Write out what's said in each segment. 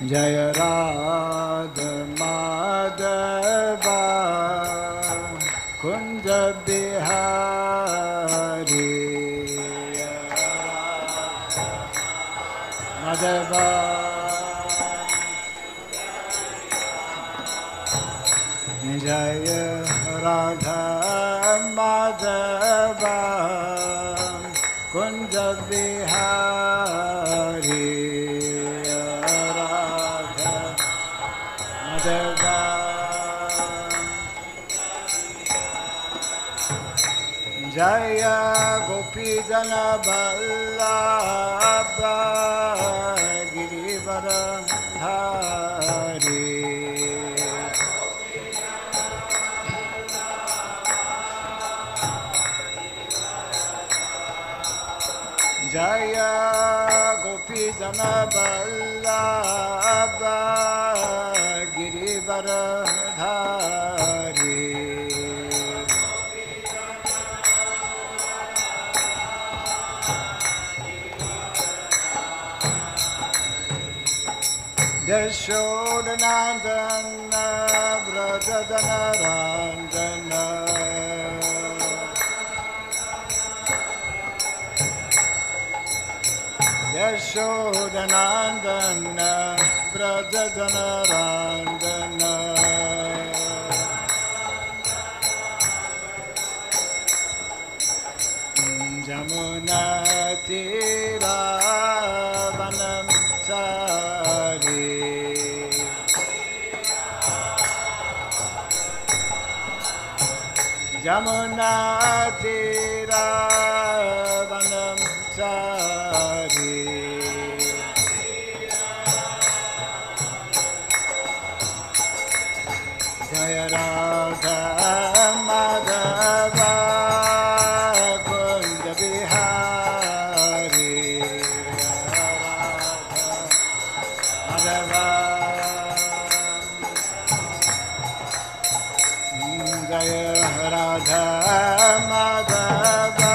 Jaya Radha Madhava Kunja Bihari Madhava Jaya Radha Madhava Kunja Bihari Jaya Gopi Jana Vallabha Girivara Dhari Jaya Gopi Jana Vallabha Girivara Dhari Yashodanandana Vrajadanarandana Yashodanandana Vrajadanarandana Jamuna Tira Vanam Chari Jamuna Tira Vanam Chari Jaya Radha Madhava Kunja Bihari Madhava Jaya Radha Madhava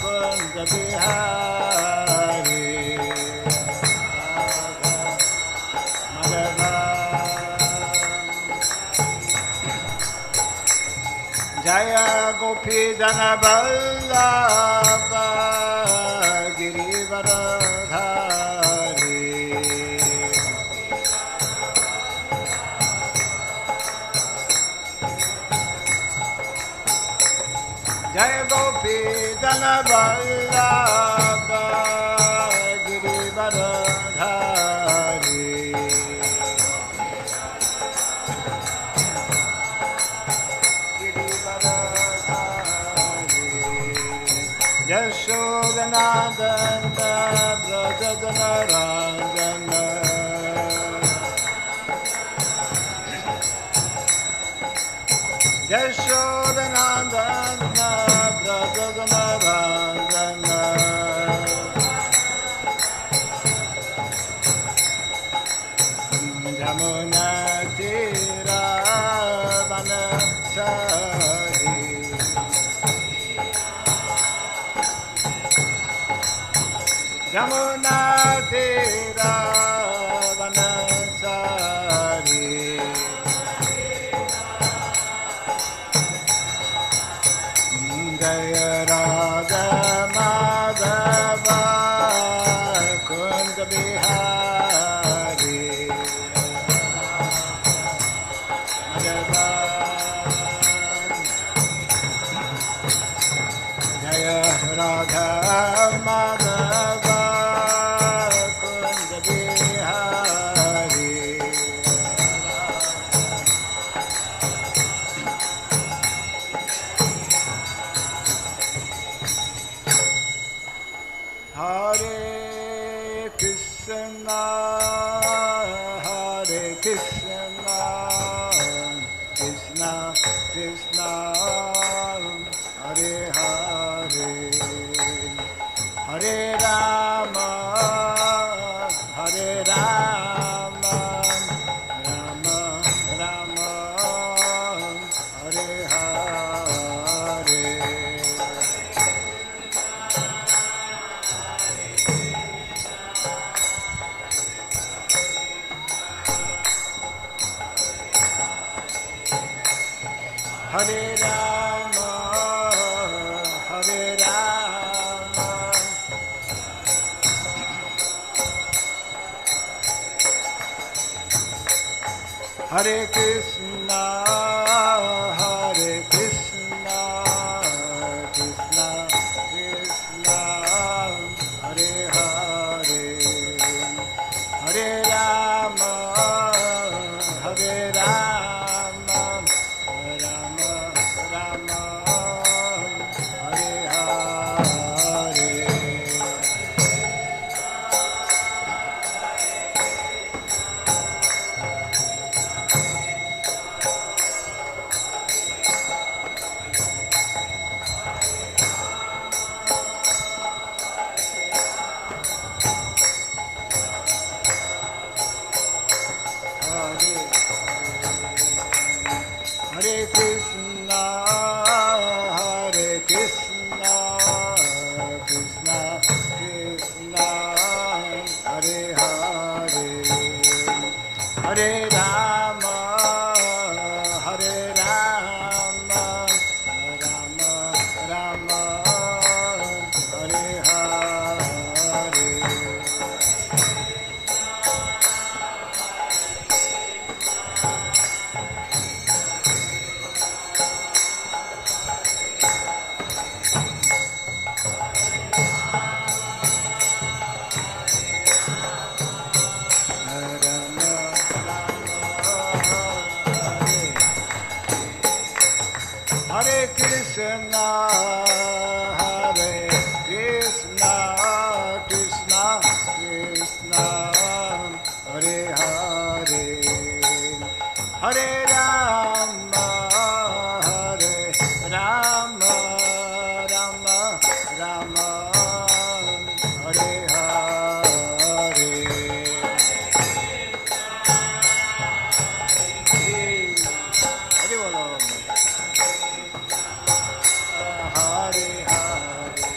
Kunja Bihari Madhava Jaya Gopi Jana Vallabha Girivara Dhari Jaya Gopi Jana Vallabha Girivara Dhari Yashodanandana Vrajadanarandana Yashodanandana Vrajadanarandana Jamuna Tira Vanachari Jamuna Tira Vanachari Jaya Radha Madhava Kunja Bihari Madhava Jaya Radha Madhava Kunja Bihari Hare Krishna Hare Krishna Krishna Krishna Hare Hare Hare Rama Hare Rama Rama Rama Hare Hare Hare Krishna, Hare Krishna, Krishna Krishna, Hare Hare, Hare Rama, Hare Rama, Rama Rama, Hare Hare. Hare Krishna, Hare Krishna, Krishna Krishna, Hare Hare, Hare Rama, Hare Rama, Rama Rama, Hare Hare. Hare Krishna, Hare Krishna, Krishna Krishna, Hare Hare, Hare Rama, Hare Rama, Rama Rama, Hare Hare. Hare Bolo. Hare Hare,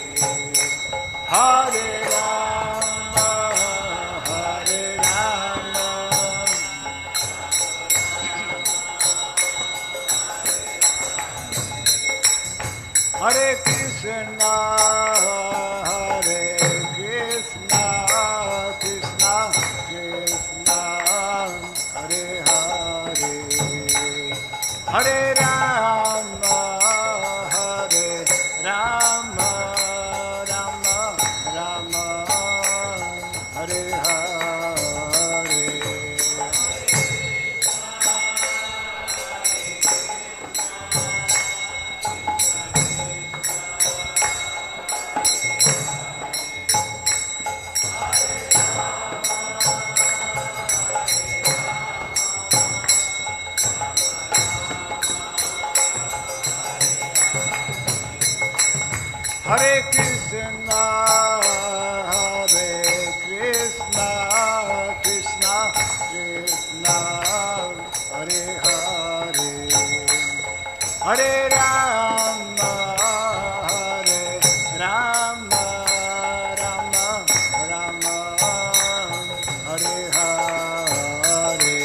Hare Rama, Hare Rama, Hare Krishna, Hare Krishna, Krishna Krishna, Hare Hare, Hare Rama, Hare Rama, Rama Rama, Hare Hare. Hare Krishna, Hare Krishna, Krishna Krishna, Hare Hare, Hare Rama, Hare Rama, Rama Rama, Hare Hare.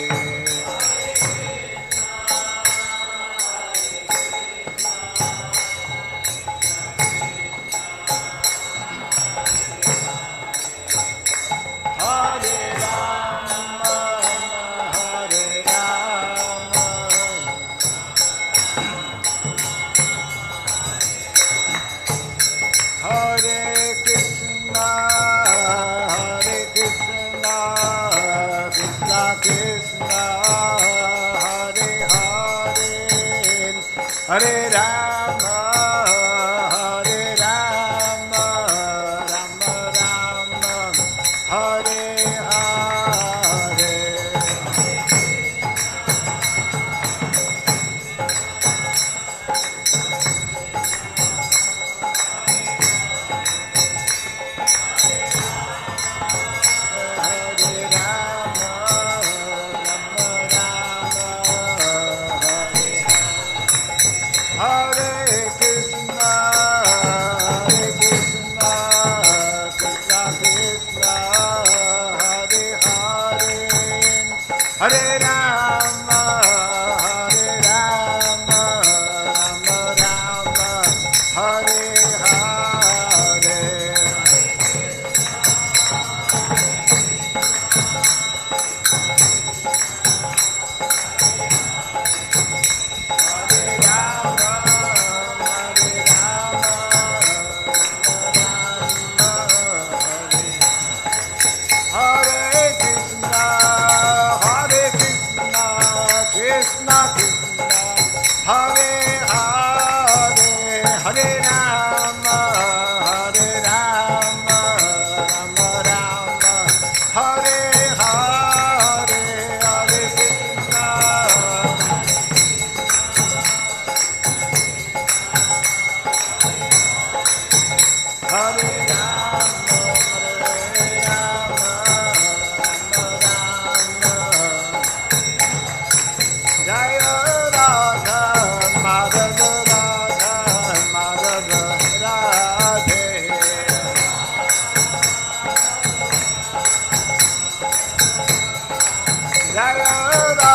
Hare Rama, Hare Rama, Hare Krishna, Hare Krishna, Krishna Krishna, Hare Hare, Hare Rama, Hare Rama, Rama Rama, Hare Hare. Hare Rama, Rama Rama, Hare Krishna, Hare Krishna, Krishna Krishna, Hare Hare, Hare Rama, Hare Rama,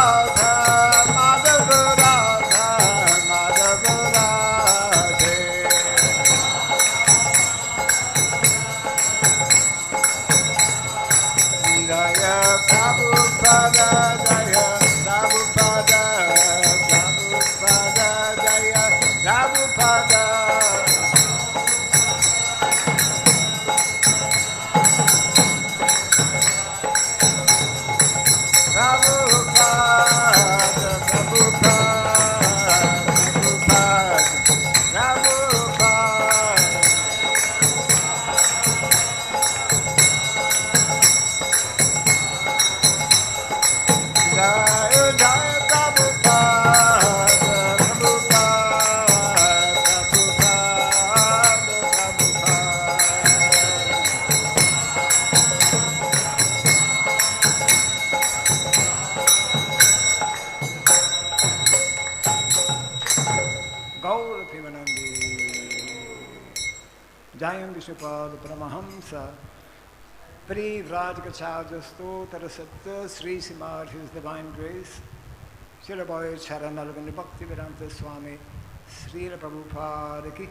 Radha, Madhava Radha, Madhava Radhe. Jaya Prabhupada, Jaya Prabhupada, Prabhupada, Jaya Prabhupada. Vishnupada Paramahamsa Parivrajagacharya Stotra Satta Sri Srimad His Divine Grace Srila Bhaya Charanarvanda Bhakti Raghava Swami Srila Prabhupada Ki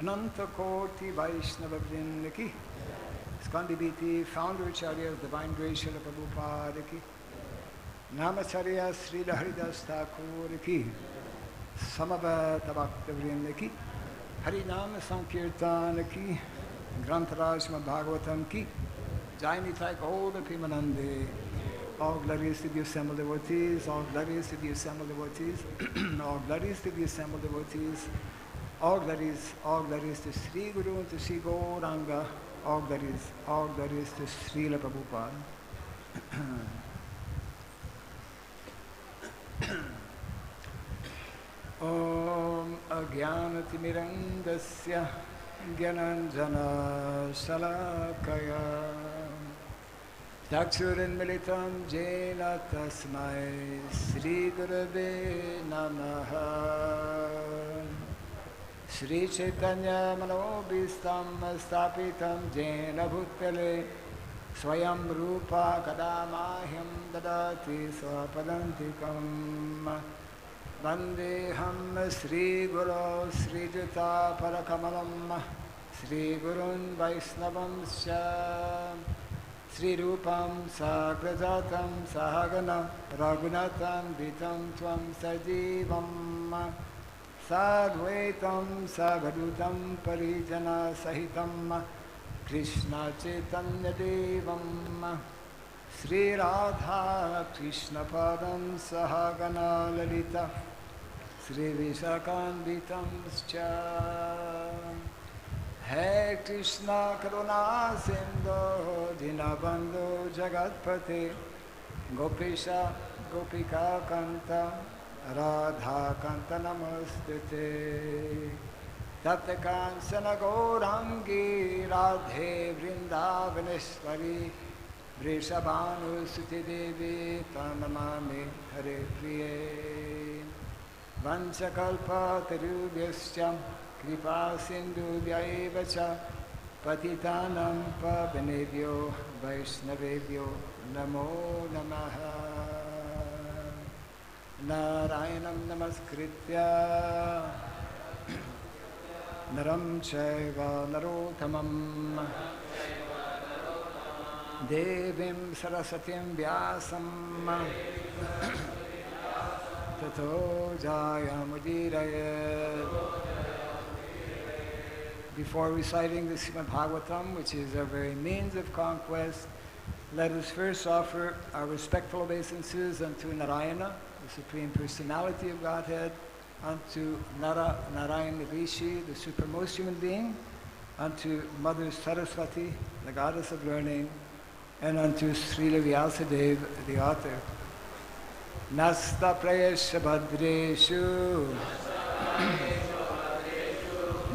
Ananta Koti Vaishnava Vrinda Ki Skandibhiti Founder Acharya of Divine Grace Srila Prabhupada Ki Namacharya Srila Haridas Thakur Ki Samavata Bhakti Vrinda Ki Harinama Sankirtana Ki, Grantaraj Srimad Bhagavatam Ki, Jai Nitai Gaura Premanande. All glories to the assembled devotees, all glories to the assembled devotees, all glories to the assembled devotees, all glories to Sri Guru and to Sri Gauranga, all glories to Srila Prabhupada. Om Ajnanatimirandasya Gyananjana Shalakaya Chakshurinmilitam Jena Tasmai Sri Gurave Namaha Sri Chaitanya Manobhistam Stapitam Jena Bhutale Swayam Rupa Kadamahyam Dadati Swapadantikam Vandeham Sri Guru Sri Jita Parakamalam Sri Gurun Vaisnavam Sya Sri Rupam Sagrajatam Sahagana Raghunatam Vitam Tvam Sajivam Sadvaitam Sagadutam Parijana Sahitam Krishna Chaitanya Devam Sri Radha Krishna Padam Sahagana Lalita Sri Vishakanvitam Scha Hai Krishna Karuna Sindhu Dinabandhu Jagatpate Gopisha Gopika Kanta Radha Kanta Namastute Taptakansana Gaurangi Radhe Vrindavaneshwari Vrishabhanu Suti Devi Tanamami Hare Priye Vanchakalpa Tarubhyascha Kripa Sindhu Vyayevacha Patitanam Pavanebhyo Vaishnavebhyo Namo Namaha Narayanam Namaskritya Naram Chaiva Narottamam Devim Sarasatim Vyasam Tato Jayamudiraye. Before reciting the Srimad Bhagavatam, which is our very means of conquest, let us first offer our respectful obeisances unto Narayana, the Supreme Personality of Godhead, unto Narayana Rishi, the supermost human being, unto Mother Saraswati, the goddess of learning, and unto Srila Vyasadeva, the author. Nasta prayesha bhadreshu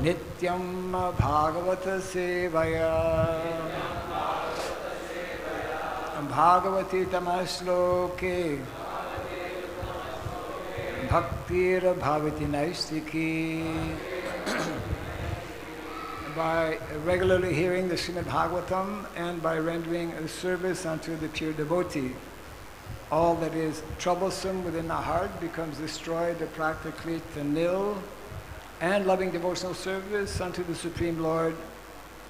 Nityam Bhagavata Sevaya Bhagavati Tamashloke Bhakti Bhavati Naistiki. By regularly hearing the Srimad Bhagavatam and by rendering a service unto the pure devotee. all that is troublesome within the heart becomes destroyed or practically to nil, and loving devotional service unto the Supreme Lord,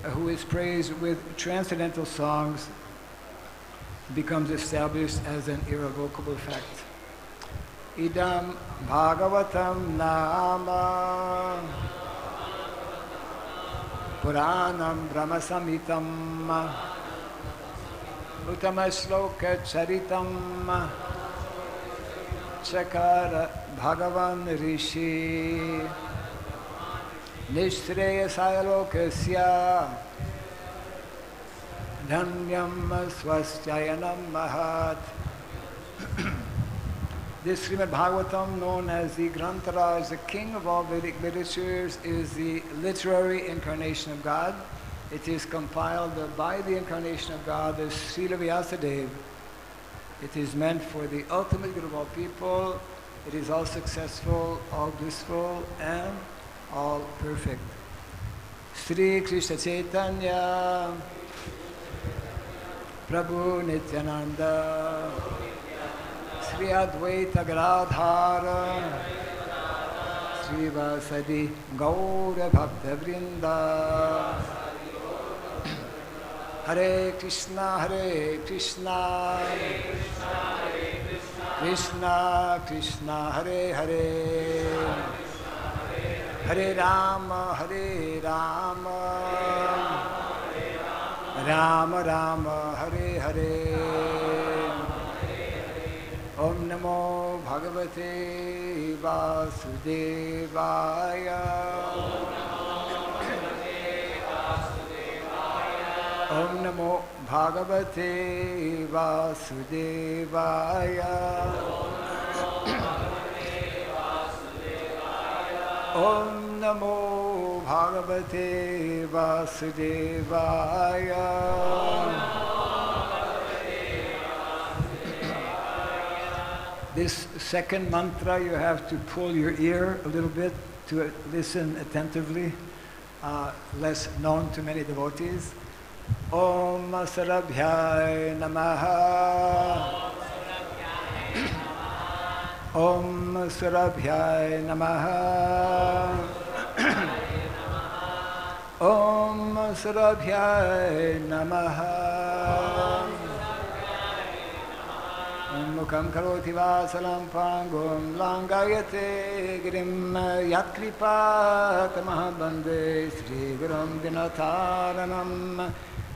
who is praised with transcendental songs, becomes established as an irrevocable fact. Idam Bhagavatam nāma Puranam Brahmasamitam Uttama Shloka Charitam Chakara Bhagavan Rishi Nishreyasaya Lokasya Dhanyam Swastyayanam Mahat. This Srimad Bhagavatam, known as the Grantaraj, the king of all Vedic literatures, is the literary incarnation of God. It is compiled by the incarnation of God as Srila Vyasadeva. It is meant for the ultimate good of all people. It is all successful, all blissful, and all perfect. Sri Krishna Chaitanya Prabhu Nityananda Sri Advaita Gadadhara Sri Vasadi Gaura Bhakta Vrinda. Hare Krishna, Krishna Krishna, Hare Hare, Hare Rama, Rama Rama, Hare Hare. Om Namo Bhagavate Vasudevaya. Om Namo Bhagavate Vasudevaya. Om Namo Bhagavate Vasudevaya. This second mantra, you have to pull your ear a little bit to listen attentively, less known to many devotees. Om Sarabhyai Namaha. Om Sarabhyai Namaha. Om Sarabhyai Namaha. Mukham karoti vasalam pangum langayate girim yatkripat mahabande Sri Gurum Dinataranam.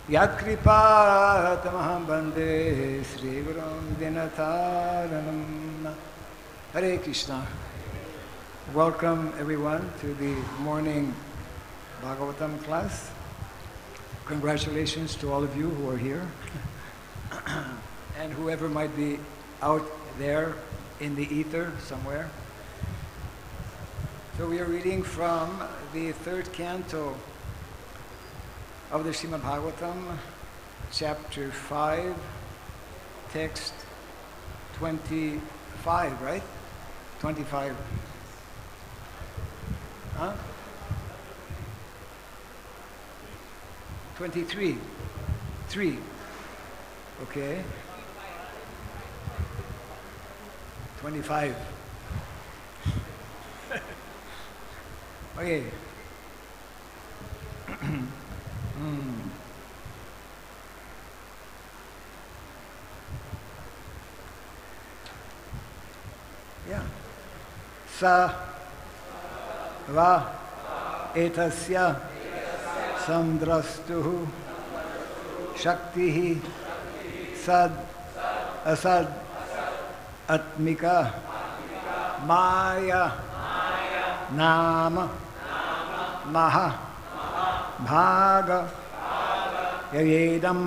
Yatkripat mahabande Sri Gurum Dinataranam. Hare Krishna. Welcome everyone to the morning Bhagavatam class. Congratulations to all of you who are here. And whoever might be out there in the ether somewhere. So we are reading from the third canto of the Srimad Bhagavatam, chapter 5, text 25, right? 25. Huh? 23. 3. Okay. 25. Okay. Yeah. Etasya saṁdraṣṭuḥ śaktiḥ sad-asad-ātmikā māyā nāma mahā-bhāga yayedaṁ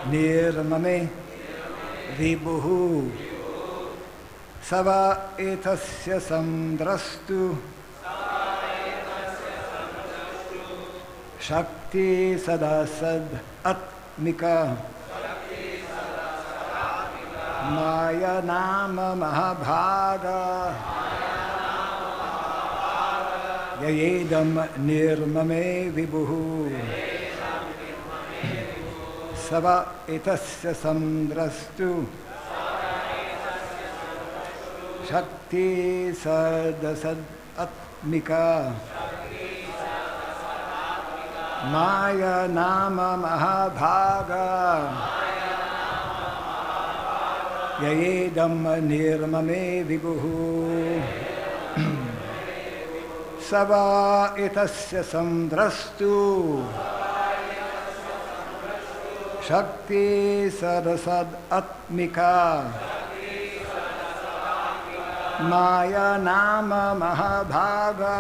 nirmame vibhuḥ sava etasya saṁdraṣṭuḥ śaktiḥ sad-asad-ātmikā māyā nāma mahā-bhāga yayedaṁ nirmame vibhuḥ sava etasya saṁdraṣṭuḥ śaktiḥ sad-asad-ātmikā, māyā nāma mahā-bhāga, yayedaṁ nirmame vibhuḥ, sava etasya saṁdraṣṭuḥ, śaktiḥ sad-asad-ātmikā, māyā nāma mahā-bhāga,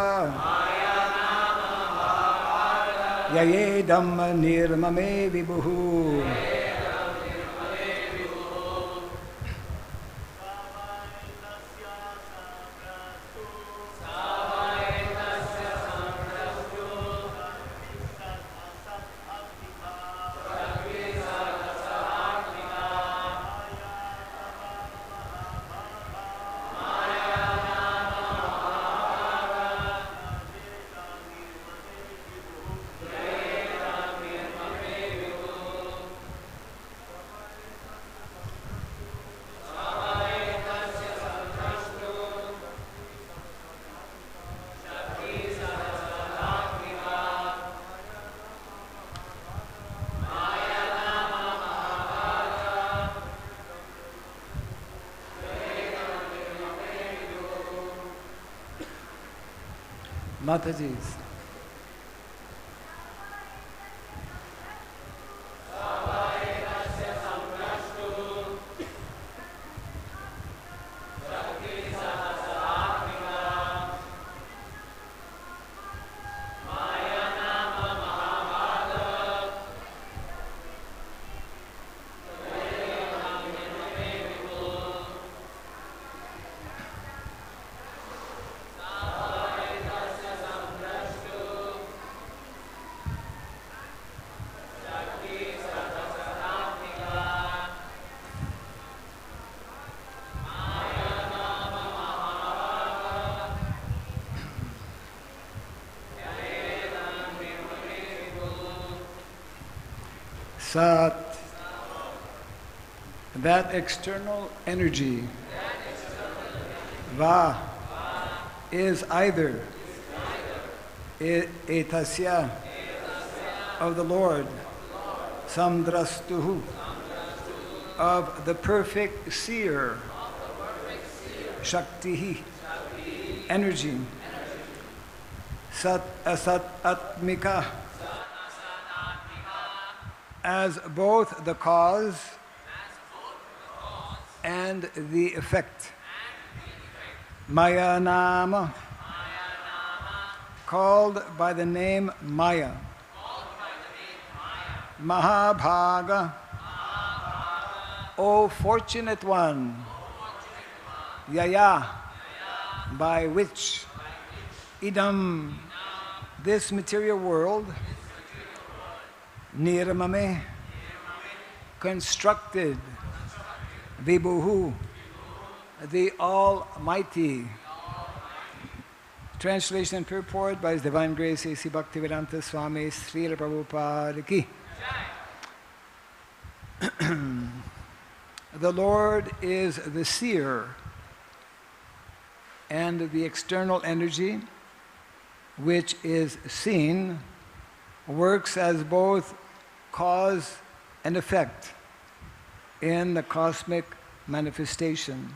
yayedaṁ nirmame vibhuḥ. Mataji's. Sat, that external energy, Va, is either etasya, of the Lord, saṁdraṣṭuḥ, of the perfect seer, śaktiḥ, energy, sat-asat-ātmikā, as both the cause and the effect. Māyā nāma, called by the name Māyā. Mahā-bhāga, O fortunate one, yayā, by which idam, this material world, nirmame, constructed, vibhuḥ, the Almighty. Translation and purport by His Divine Grace A.C. Bhakti Raghava Swami, Srila Prabhupada ki. The Lord is the seer, and the external energy, which is seen, works as both cause and effect in the cosmic manifestation.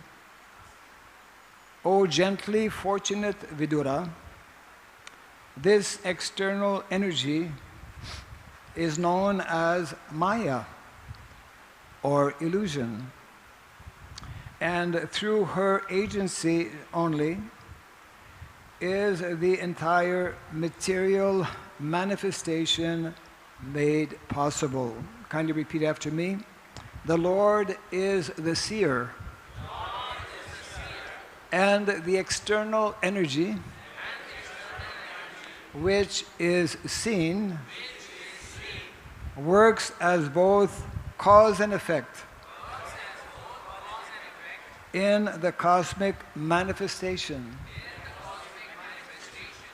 O gently fortunate Vidura, this external energy is known as māyā, or illusion, and through her agency only is the entire material manifestation made possible. Kindly repeat after me. The Lord is the seer, and the external energy, which is seen, works as both cause and effect in the cosmic manifestation.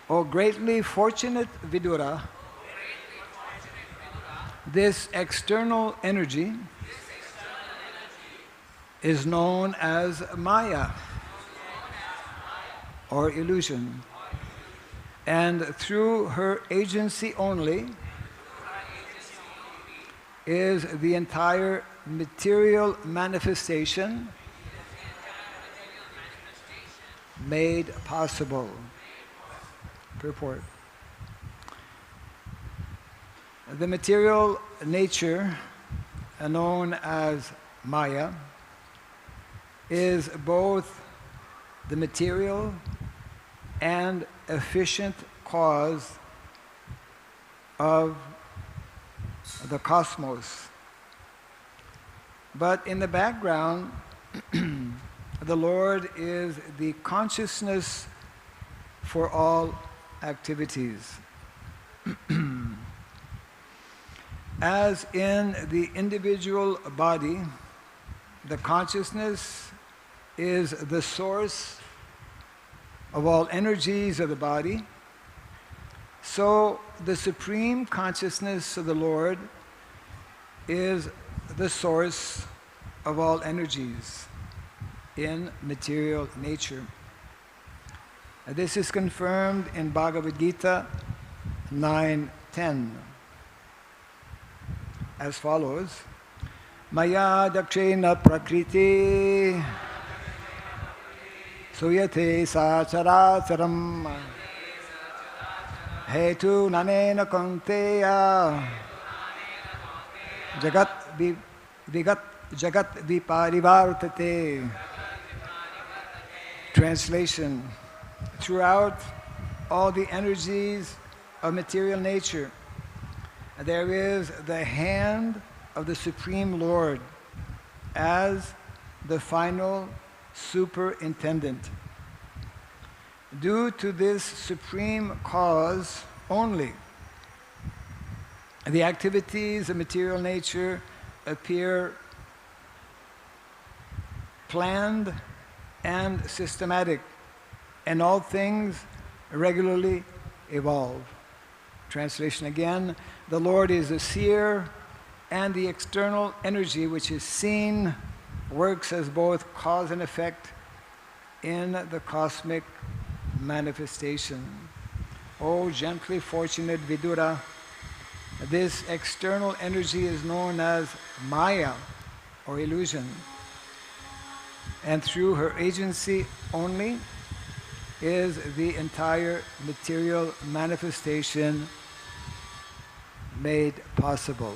O greatly fortunate Vidura, this external energy is known as Māyā, or illusion. And through her agency only is the entire material manifestation made possible. Purport. The material nature, known as Maya, is both the material and efficient cause of the cosmos. But in the background, the Lord is the consciousness for all activities. As in the individual body, the consciousness is the source of all energies of the body, so the supreme consciousness of the Lord is the source of all energies in material nature. This is confirmed in Bhagavad Gita 9:10 as follows: Māyā dakshena prakriti suyate sacharacharam hetu nanena kaunteya jagat viparivartate. Translation: throughout all the energies of material nature, there is the hand of the Supreme Lord as the final superintendent. Due to this supreme cause only, the activities of material nature appear planned and systematic, and all things regularly evolve. Translation again: the Lord is a seer, and the external energy which is seen works as both cause and effect in the cosmic manifestation. O gently fortunate Vidura, this external energy is known as Māyā, or illusion, and through her agency only is the entire material manifestation made possible.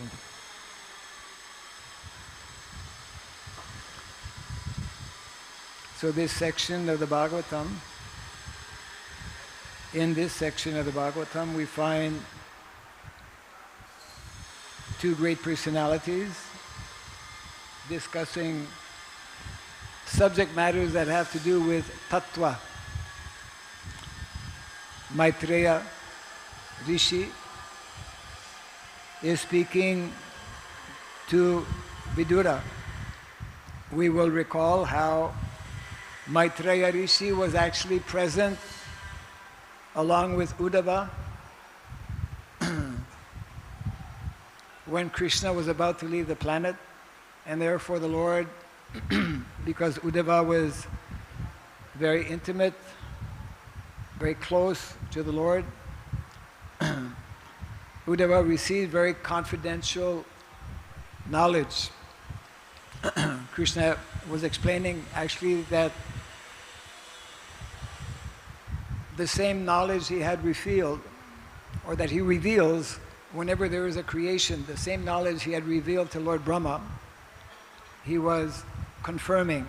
So this section of the Bhagavatam, in this section of the Bhagavatam, we find two great personalities discussing subject matters that have to do with tattva. Maitreya Rishi is speaking to Vidura. We will recall how Maitreya Rishi was actually present along with Uddhava when Krishna was about to leave the planet, and therefore the Lord, because Uddhava was very intimate, very close to the Lord, Uddhava received very confidential knowledge. Krishna was explaining actually that the same knowledge he had revealed, or that he reveals whenever there is a creation, the same knowledge he had revealed to Lord Brahma, he was confirming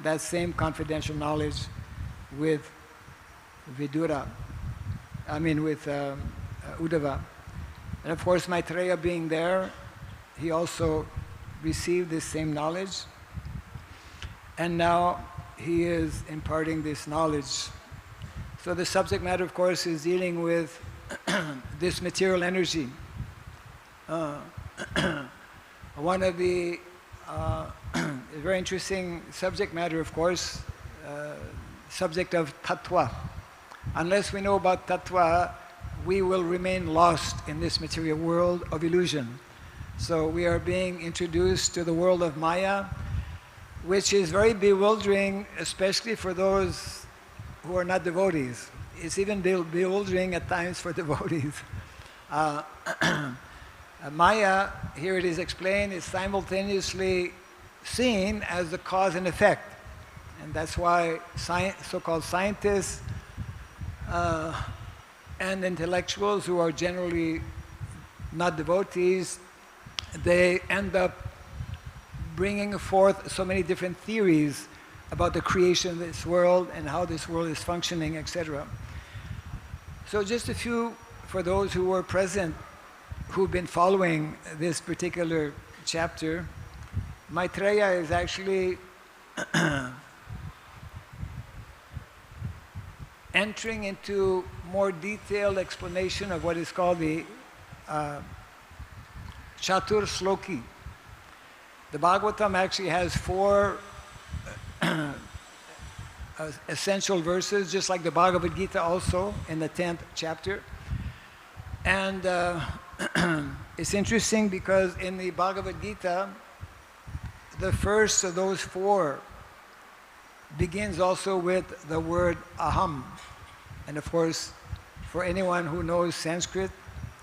that same confidential knowledge with Vidura, with Uddhava. And of course, Maitreya being there, he also received this same knowledge, and now he is imparting this knowledge. So the subject matter, of course, is dealing with this material energy. One of the very interesting subject matter, of course, subject of tattva. Unless we know about tattva, we will remain lost in this material world of illusion. So we are being introduced to the world of Maya, which is very bewildering, especially for those who are not devotees. It's even bewildering at times for devotees. Maya, here it is explained, is simultaneously seen as the cause and effect. And that's why so-called scientists and intellectuals who are generally not devotees, they end up bringing forth so many different theories about the creation of this world and how this world is functioning, etc. So just a few for those who were present, who've been following this particular chapter. Maitreya is actually entering into more detailed explanation of what is called the Chatur Shloki. The Bhagavatam actually has 4 essential verses, just like the Bhagavad Gita also in the 10th chapter. And it's interesting because in the Bhagavad Gita, the first of those 4 begins also with the word aham. And of course, for anyone who knows Sanskrit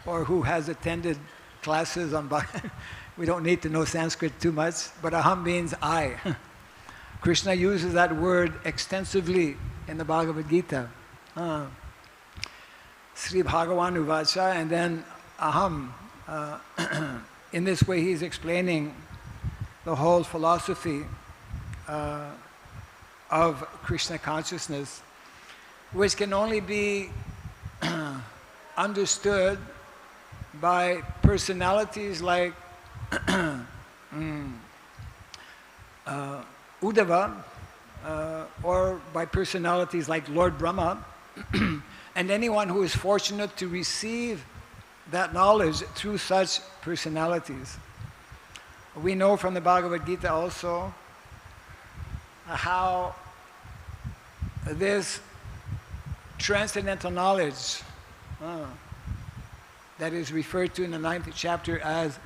or who has attended classes on Bhagavad, we don't need to know Sanskrit too much, but aham means I. Krishna uses that word extensively in the Bhagavad Gita. Sri Bhagavan Uvacha, and then aham. In this way he's explaining the whole philosophy of Krishna consciousness, which can only be understood by personalities like Uddhava, or by personalities like Lord Brahma, and anyone who is fortunate to receive that knowledge through such personalities. We know from the Bhagavad Gita also how this transcendental knowledge that is referred to in the 9th chapter as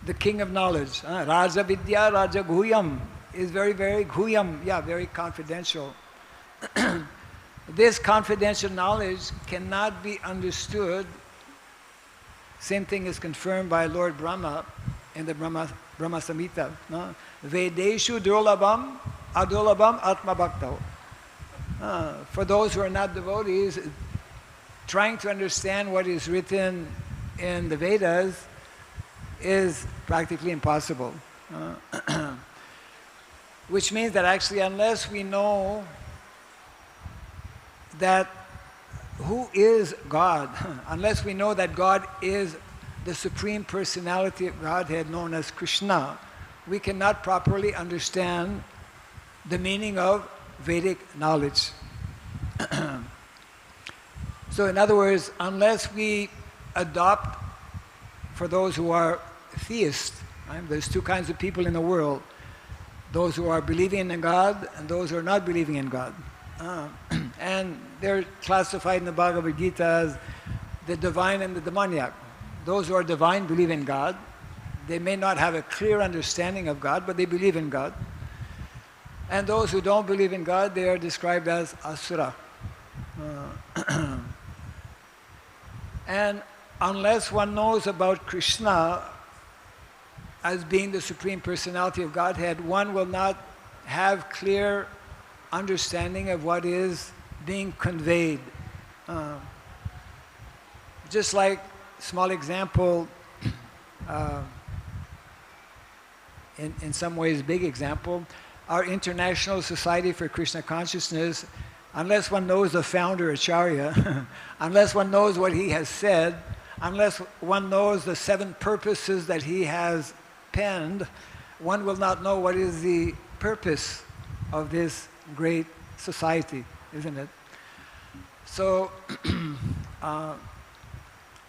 the king of knowledge, Raja Vidya, Raja Guhyam, is very, very Guhyam, very confidential. This confidential knowledge cannot be understood. Same thing is confirmed by Lord Brahma in the Brahma Samhita. Vedeshu durlabham adurlabham atma bhaktav. For those who are not devotees, trying to understand what is written in the Vedas is practically impossible. Which means that actually unless we know that who is God, unless we know that God is the Supreme Personality of Godhead known as Krishna, we cannot properly understand the meaning of Vedic knowledge. So in other words, unless we adopt, for those who are theists, right? There's 2 kinds of people in the world, those who are believing in God and those who are not believing in God. And they're classified in the Bhagavad Gita as the divine and the demoniac. Those who are divine believe in God. They may not have a clear understanding of God, but they believe in God. And those who don't believe in God, they are described as asura. And unless one knows about Krishna as being the Supreme Personality of Godhead, one will not have clear understanding of what is being conveyed. Just like, small example, in some ways big example, our International Society for Krishna Consciousness, unless one knows the founder Acharya, unless one knows what he has said, unless one knows the 7 purposes that he has penned, one will not know what is the purpose of this great society, isn't it? So,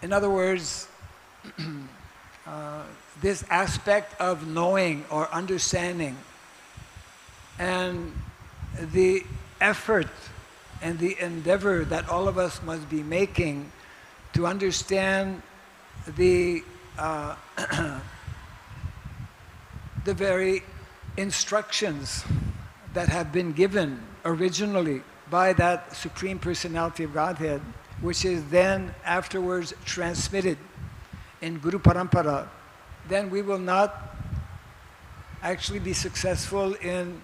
in other words, this aspect of knowing or understanding and the effort and the endeavor that all of us must be making to understand the very instructions that have been given originally by that Supreme Personality of Godhead, which is then afterwards transmitted in Guru Parampara, then we will not actually be successful in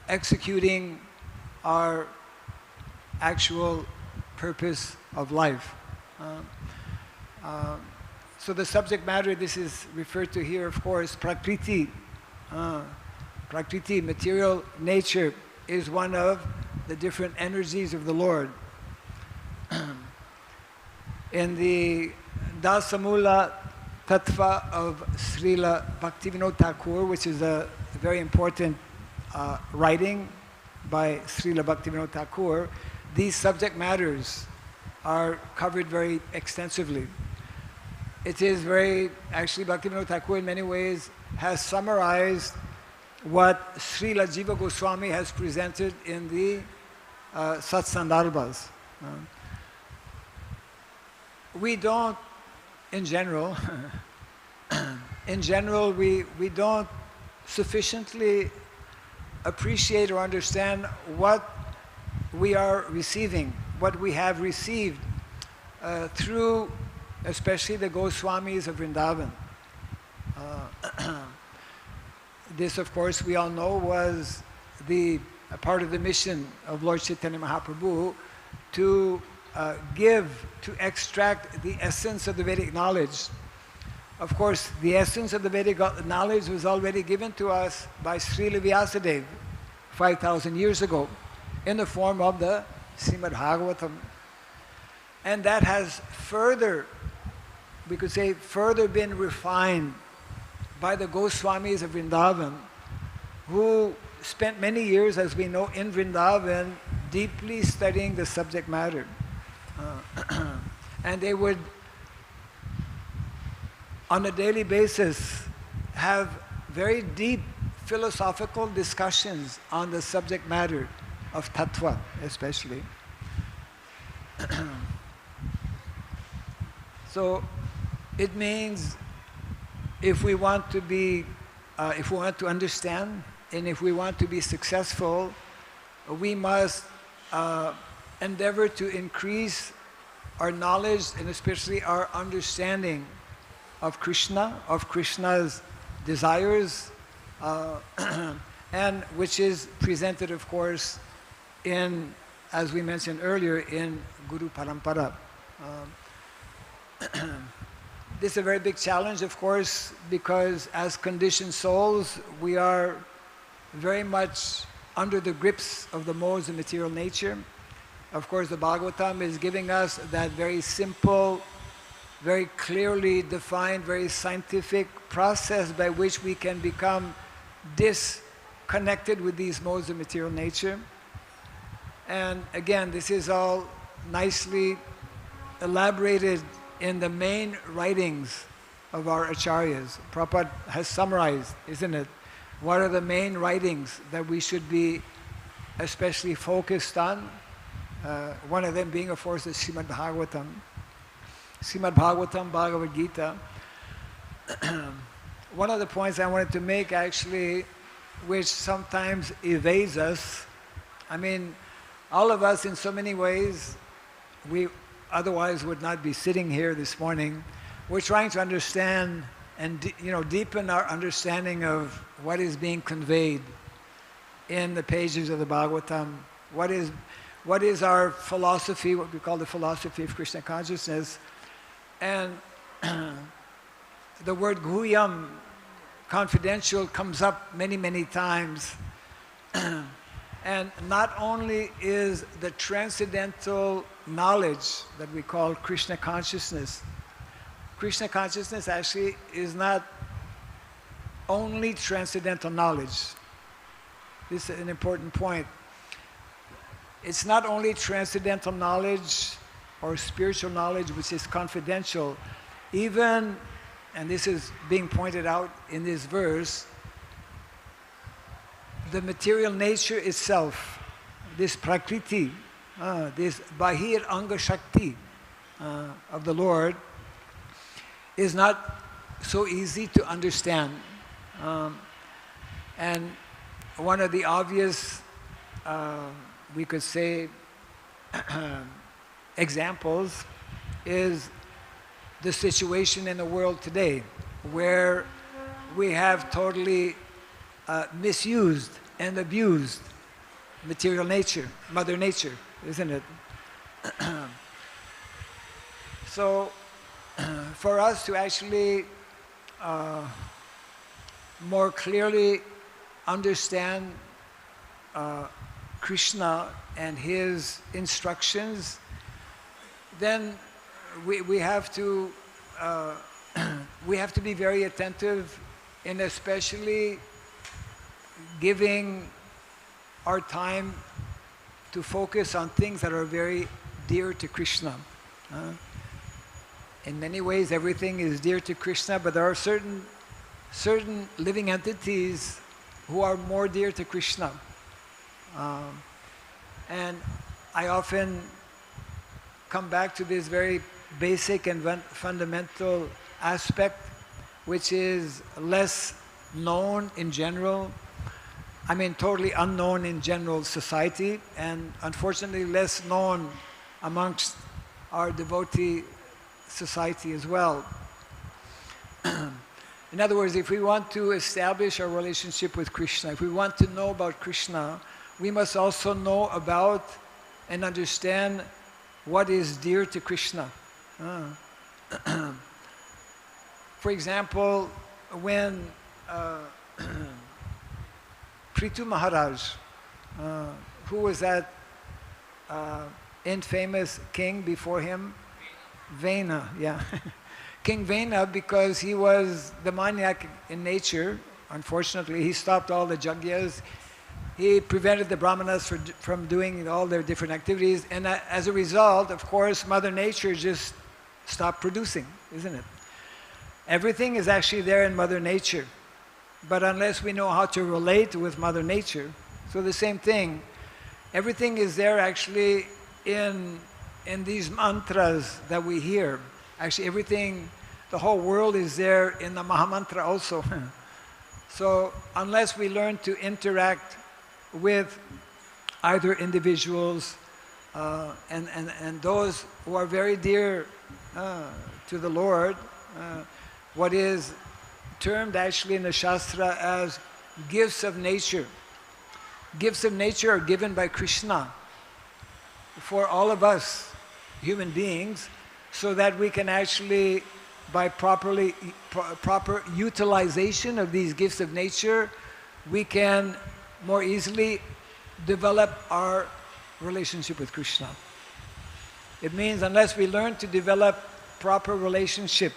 executing our actual purpose of life. So the subject matter, this is referred to here, of course, Prakriti. Prakriti, material nature, is one of the different energies of the Lord. In the Dasamula Tattva of Srila Bhaktivinoda Thakur, which is a very important writing by Srila Bhaktivinoda Thakur, these subject matters are covered very extensively. It is very, actually Bhaktivinoda Thakur in many ways has summarized what Srila Jiva Goswami has presented in the Satsandarbhas. We don't, in general, we don't sufficiently appreciate or understand what we are receiving, what we have received through especially the Goswamis of Vrindavan. This, of course, we all know was a part of the mission of Lord Chaitanya Mahaprabhu to extract the essence of the Vedic knowledge. Of course, the essence of the Vedic knowledge was already given to us by Srila Vyasadeva 5,000 years ago in the form of the Srimad Bhagavatam. And that has further, we could say, further been refined by the Goswamis of Vrindavan, who spent many years, as we know, in Vrindavan, deeply studying the subject matter. And they would, on a daily basis, have very deep philosophical discussions on the subject matter of tattva, especially. So it means if we want to be, if we want to understand, and if we want to be successful, we must endeavor to increase our knowledge and especially our understanding of Krishna, of Krishna's desires, and which is presented, of course, in, as we mentioned earlier, in Guru Parampara. This is a very big challenge, of course, because as conditioned souls, we are very much under the grips of the modes of material nature. Of course, the Bhagavatam is giving us that very simple, very clearly defined, very scientific process by which we can become disconnected with these modes of material nature. And again, this is all nicely elaborated in the main writings of our acharyas. Prabhupada has summarized, isn't it? What are the main writings that we should be especially focused on? One of them being, of course, the Srimad Bhagavatam. Srimad Bhagavatam, Bhagavad Gita. One of the points I wanted to make, actually, which sometimes evades us, I mean, all of us in so many ways, we otherwise would not be sitting here this morning. We're trying to understand and deepen our understanding of what is being conveyed in the pages of the Bhagavatam. What is our philosophy, what we call the philosophy of Krishna consciousness. And the word guhyam, confidential, comes up many, many times. And not only is the transcendental knowledge that we call Krishna consciousness actually is not only transcendental knowledge. This is an important point. It's not only transcendental knowledge or spiritual knowledge which is confidential, even, and this is being pointed out in this verse, the material nature itself, this prakriti, this bahir anga shakti of the Lord, is not so easy to understand. And one of the obvious we could say, examples is the situation in the world today, where we have totally misused and abused material nature, Mother Nature, isn't it? So, for us to actually more clearly understand Krishna and his instructions, then we have to be very attentive in especially giving our time to focus on things that are very dear to Krishna. In many ways, everything is dear to Krishna, but there are certain living entities who are more dear to Krishna. And I often come back to this very basic and fundamental aspect, which is less known in general. I mean, totally unknown in general society, and unfortunately less known amongst our devotee society as well. In other words, if we want to establish our relationship with Krishna, if we want to know about Krishna, we must also know about and understand what is dear to Krishna. For example, when Prithu Maharaj, who was that infamous king before him? Vena, yeah. King Vena, because he was the maniac in nature, unfortunately, he stopped all the yagyas. He prevented the brahmanas from doing all their different activities, and as a result, of course, Mother Nature just stopped producing, isn't it? Everything is actually there in Mother Nature, but unless we know how to relate with Mother Nature, so the same thing, everything is there actually in these mantras that we hear. Actually, everything, the whole world is there in the Mahamantra also. So unless we learn to interact with either individuals and those who are very dear to the Lord, what is termed actually in the Shastra as gifts of nature. Gifts of nature are given by Krishna for all of us human beings, so that we can actually, by proper utilization of these gifts of nature, we can more easily develop our relationship with Krishna. It means unless we learn to develop proper relationship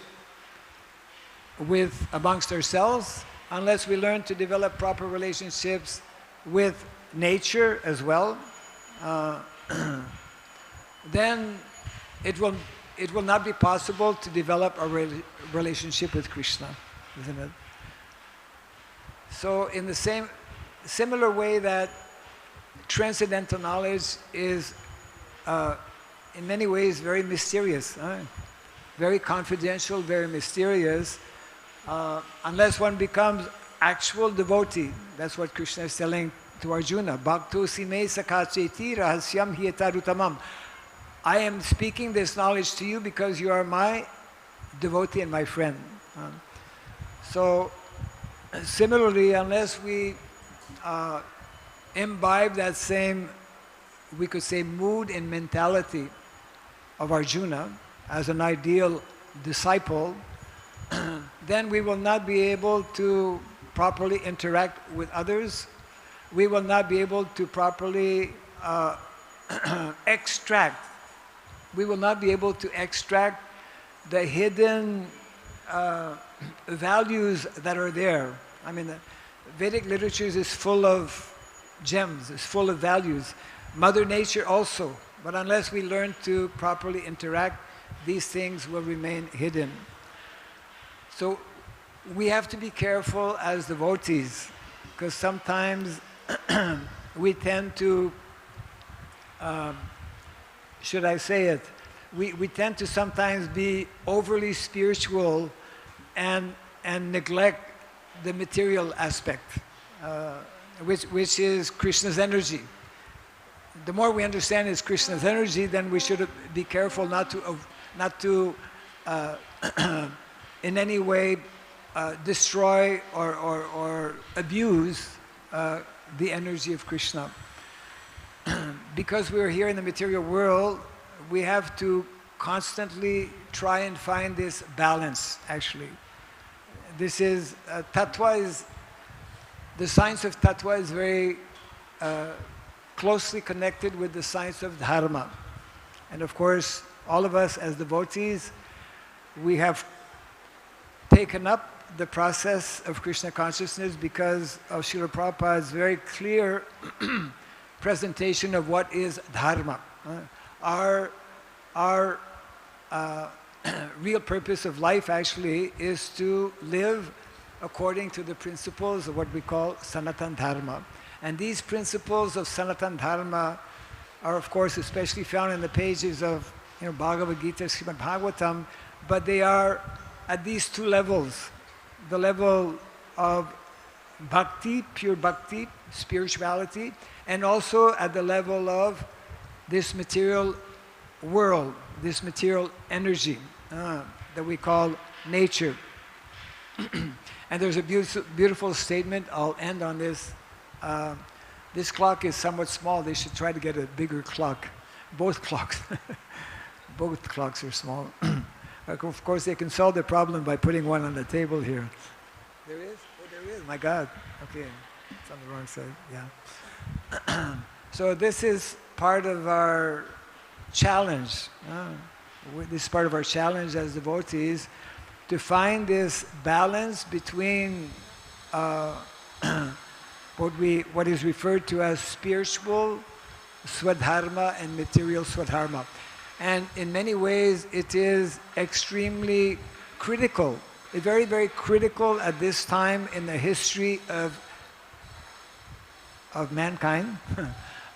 amongst ourselves, unless we learn to develop proper relationships with nature as well, then it will not be possible to develop a relationship with Krishna, isn't it? So in the similar way that transcendental knowledge is in many ways very mysterious, very confidential, very mysterious, unless one becomes actual devotee. That's what Krishna is telling to Arjuna. Bhakto sime sakacheti rahasyam hietarutamam. I am speaking this knowledge to you because you are my devotee and my friend. So similarly, unless we imbibe that same, we could say, mood and mentality of Arjuna as an ideal disciple, then we will not be able to properly interact with others. We will not be able to properly extract. We will not be able to extract the hidden values that are there. I mean, the Vedic literature is full of gems, it's full of values. Mother Nature also. But unless we learn to properly interact, these things will remain hidden. So we have to be careful as devotees, because sometimes we tend to, should I say it, we tend to sometimes be overly spiritual and neglect the material aspect, which is Krishna's energy. the more we understand is Krishna's energy, then we should be careful not to in any way destroy or abuse the energy of Krishna. Because we're here in the material world, we have to constantly try and find this balance, actually. This is, the science of tattva is very closely connected with the science of dharma. And of course, all of us as devotees, we have taken up the process of Krishna consciousness because of Srila Prabhupada's very clear presentation of what is dharma. Our real purpose of life actually is to live according to the principles of what we call Sanatana Dharma. And these principles of Sanatana Dharma are of course especially found in the pages of Bhagavad Gita, Srimad Bhagavatam, but they are at these two levels. The level of bhakti, pure bhakti, spirituality, and also at the level of this material world, this material energy that we call nature. And there's a beautiful statement, I'll end on this. This clock is somewhat small, they should try to get a bigger clock. Both clocks. Both clocks are small. Of course, they can solve the problem by putting one on the table here. There is? Oh, there is. My God. Okay. It's on the wrong side. Yeah. So this is part of our challenge. This is part of our challenge as devotees to find this balance between what is referred to as spiritual swadharma and material swadharma. And in many ways, it is extremely critical, very, very critical at this time in the history of mankind,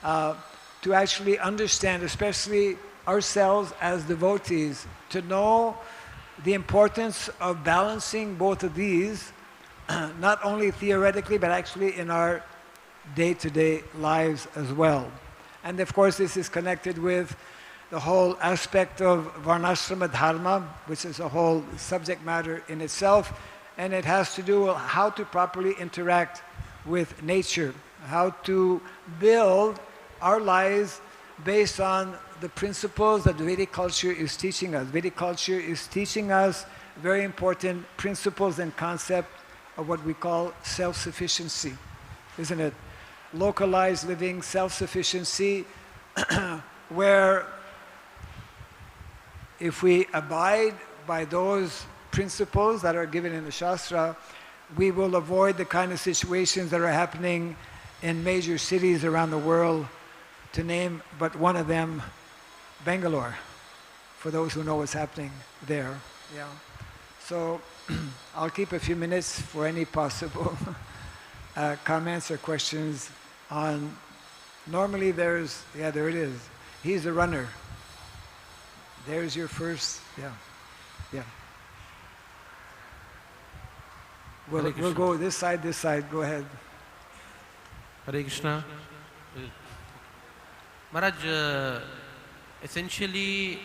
to actually understand, especially ourselves as devotees, to know the importance of balancing both of these, not only theoretically, but actually in our day-to-day lives as well. And of course, this is connected with the whole aspect of varnashrama dharma, which is a whole subject matter in itself, and it has to do with how to properly interact with nature, how to build our lives based on the principles that Vedic culture is teaching us. Vedic culture is teaching us very important principles and concepts of what we call self-sufficiency, isn't it? Localized living, self-sufficiency, where if we abide by those principles that are given in the Shastra, we will avoid the kind of situations that are happening in major cities around the world, to name but one of them, Bangalore, for those who know what's happening there. Yeah. So I'll keep a few minutes for any possible comments or questions on, normally there it is. He's the runner. There's your first, yeah. We'll go this side, go ahead. Hare Krishna. Maharaj, essentially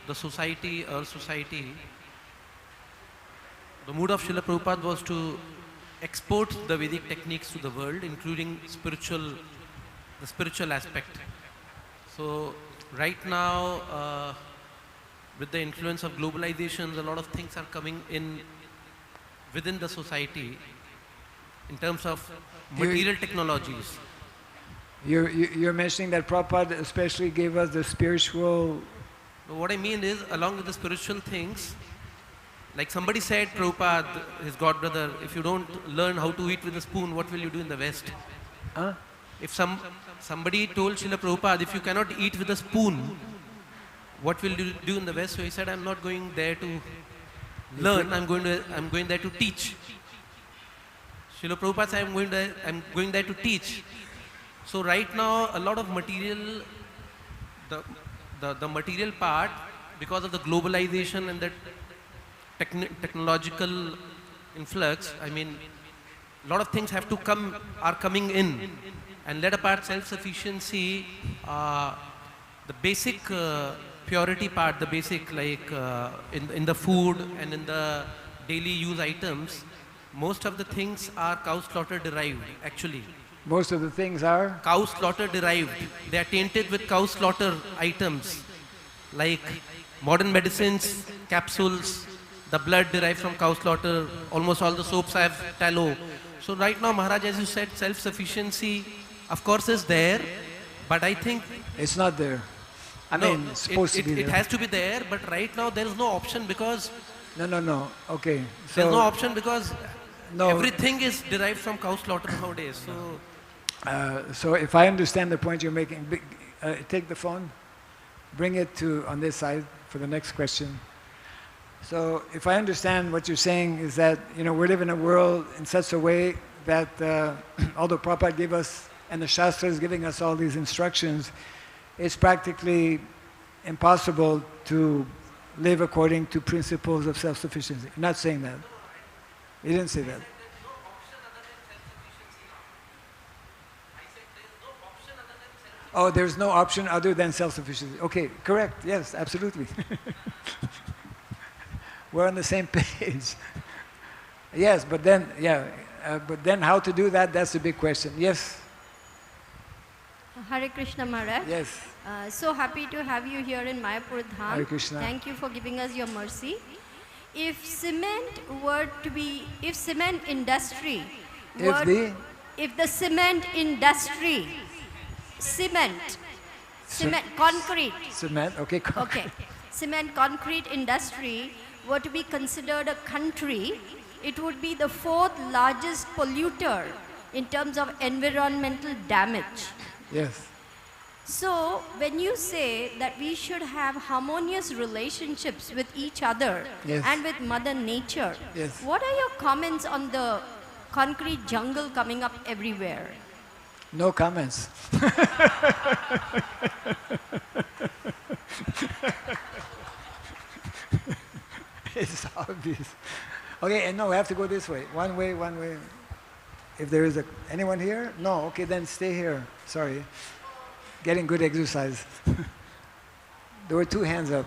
the society, our society, the mood of Srila Prabhupada was to export the Vedic techniques to the world, including the spiritual aspect. So right now, with the influence of globalization, a lot of things are coming in within the society in terms of material technologies. You're mentioning that Prabhupada especially gave us the spiritual... What I mean is, along with the spiritual things, like somebody said, Prabhupada, his godbrother, if you don't learn how to eat with a spoon, what will you do in the West? Huh? If somebody told Srila Prabhupada, if you cannot eat with a spoon, what will you do in the West? So he said, I'm not going there to learn, I'm going there to teach. Srila Prabhupada said, I'm going there to teach. So right now, a lot of material, the material part, because of the globalization and the technological influx, I mean, a lot of things are coming in. And let apart self-sufficiency, the basic purity part, the basic like in the food and in the daily use items, most of the things are cow slaughter derived actually. Most of the things are? Cow slaughter derived. They are tainted with cow slaughter items like modern medicines, capsules, the blood derived from cow slaughter, almost all the soaps have tallow. So right now, Maharaj, as you said, self-sufficiency, of course, is there, but I think... It's not there. I mean, it's supposed to be there. It has to be there, but right now there is no option because... No. Okay. So there's no option because everything is derived from cow slaughter nowadays. So if I understand the point you're making, take the phone, bring it on this side for the next question. So if I understand what you're saying is that, we live in a world in such a way that although Prabhupada gave us, and the Shastra is giving us all these instructions, it's practically impossible to live according to principles of self-sufficiency. I'm not saying that. He didn't say that. Oh, there's no option other than self-sufficiency. Okay, correct. Yes, absolutely. We're on the same page. Yes, but then how to do that, that's the big question. Yes? Hare Krishna Maharaj. Yes. So happy to have you here in Mayapur Dham. Hare Krishna. Thank you for giving us your mercy. If cement industry, concrete. Cement, okay. Okay. Cement, concrete industry were to be considered a country, it would be the fourth largest polluter in terms of environmental damage. Yes. So, when you say that we should have harmonious relationships with each other and with Mother Nature, what are your comments on the concrete jungle coming up everywhere? No comments. It's obvious. Okay, and no, we have to go this way. One way. If there is anyone here? No, okay, then stay here. Sorry. Getting good exercise. There were two hands up.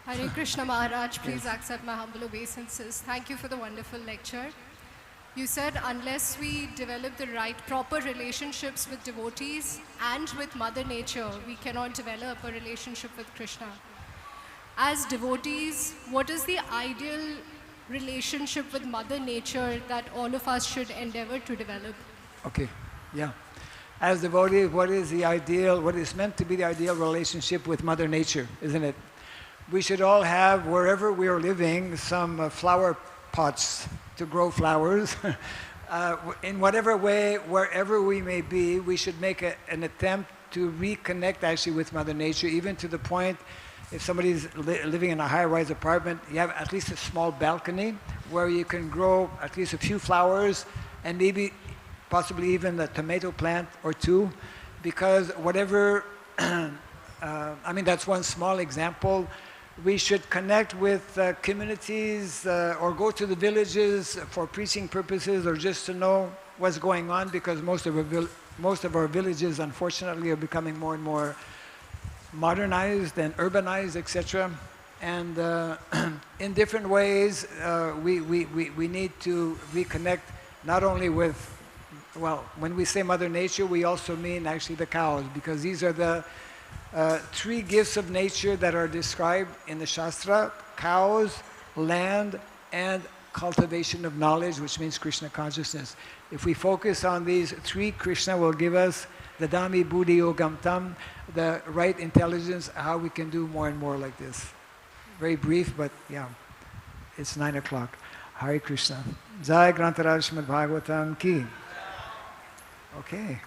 Hare Krishna Maharaj, please accept my humble obeisances. Thank you for the wonderful lecture. You said unless we develop the right, proper relationships with devotees and with Mother Nature, we cannot develop a relationship with Krishna. As devotees, what is the ideal relationship with Mother Nature that all of us should endeavor to develop? Okay, yeah. As devotees, what is meant to be the ideal relationship with Mother Nature, isn't it? We should all have, wherever we are living, some flower pots to grow flowers. In whatever way, wherever we may be, we should make an attempt to reconnect actually with Mother Nature, even to the point, if somebody's living in a high-rise apartment, you have at least a small balcony where you can grow at least a few flowers and maybe possibly even a tomato plant or two, because whatever, that's one small example. We should connect with communities or go to the villages for preaching purposes or just to know what's going on, because most of our villages, unfortunately, are becoming more and more modernized and urbanized, etc. And in different ways, we need to reconnect not only with, when we say Mother Nature, we also mean actually the cows, because these are the three gifts of nature that are described in the Shastra: cows, land, and cultivation of knowledge, which means Krishna consciousness. If we focus on these three, Krishna will give us the Dami Buddhi Yogam Tam, the right intelligence, how we can do more and more like this. Very brief, but yeah, it's 9 o'clock. Hare Krishna. Jai Grantaraj Srimad Bhagavatam ki. Okay.